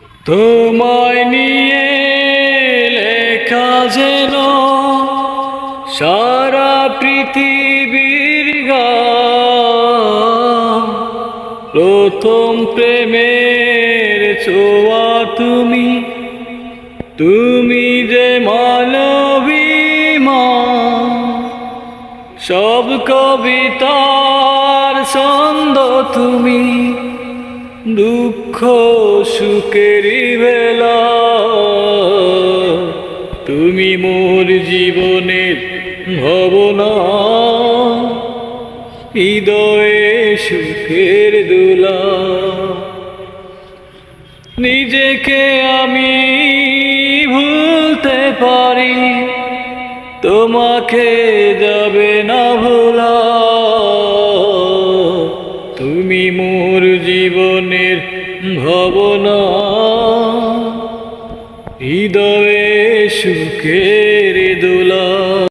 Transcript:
তোমায় নিয়ে লেখা যেন সারা পৃথিবীর গান। প্রথম প্রেমের ছোঁয়া তুমি, তুমি যে মানবী মা। সব কবিতার ছন্দ তুমি, দুঃখ সুখেরই বেলা তুমি মোর জীবনের ভাবনা, হৃদয়ে সুখের দোলা। নিজেকে আমি ভুলতে পারি, তোমাকে যাবে না ভোলা। তুমি মোর জীবনের ভাবনা, হৃদয়ে সুখে